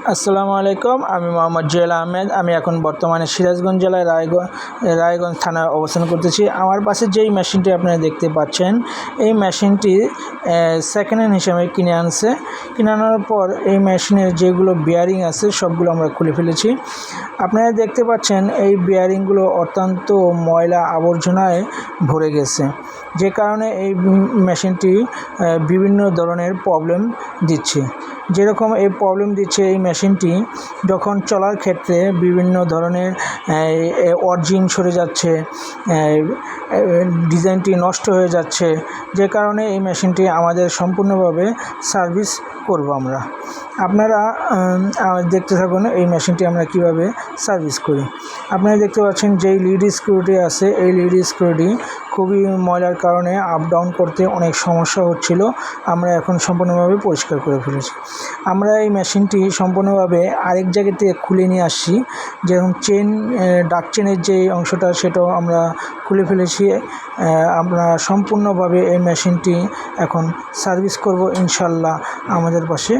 আসসালামু আলাইকুম। আমি মোহাম্মদ জুয়েল আহমেদ। আমি এখন বর্তমানে সিরাজগঞ্জ জেলায় রায়গঞ্জ থানায় অবস্থান করতেছি। আমার পাশে যেই মেশিনটি আপনারা দেখতে পাচ্ছেন, এই মেশিনটি সেকেন্ড হ্যান্ড হিসেবে কিনে আনার পর এই মেশিনের যেগুলো বিয়ারিং আছে সবগুলো আমরা খুলে ফেলেছি। আপনারা দেখতে পাচ্ছেন এই বিয়ারিংগুলো অত্যন্ত ময়লা আবর্জনায় ভরে গেছে, যে কারণে এই মেশিনটি বিভিন্ন ধরনের প্রবলেম দিচ্ছে। যেরকম এই প্রবলেম দিচ্ছে, এই মেশিনটি যখন চলার ক্ষেত্রে বিভিন্ন ধরনের অরিজিন সরে যাচ্ছে, ডিজাইনটি নষ্ট হয়ে যাচ্ছে, যে কারণে এই মেশিনটি আমাদের সম্পূর্ণভাবে সার্ভিস করব আমরা। আপনারা দেখতে থাকুন এই মেশিনটি আমরা কিভাবে সার্ভিস করি। আপনারা দেখতে পাচ্ছেন যেই লিড স্ক্রুটি আছে, এই লিড স্ক্রুটি খুবই ময়লার কারণে আপ ডাউন করতে অনেক সমস্যা হচ্ছিল। আমরা এখন সম্পূর্ণভাবে পরিষ্কার করে ফেলেছি। আমরা এই মেশিনটি সম্পূর্ণভাবে আরেক জায়গা থেকে খুলে নিয়ে আসছি, যেরকম ডাক চেনের যে অংশটা সেটাও আমরা খুলে ফেলেছি। আমরা সম্পূর্ণভাবে এই মেশিনটি এখন সার্ভিস করব ইনশাল্লাহ আমাদের পাশে।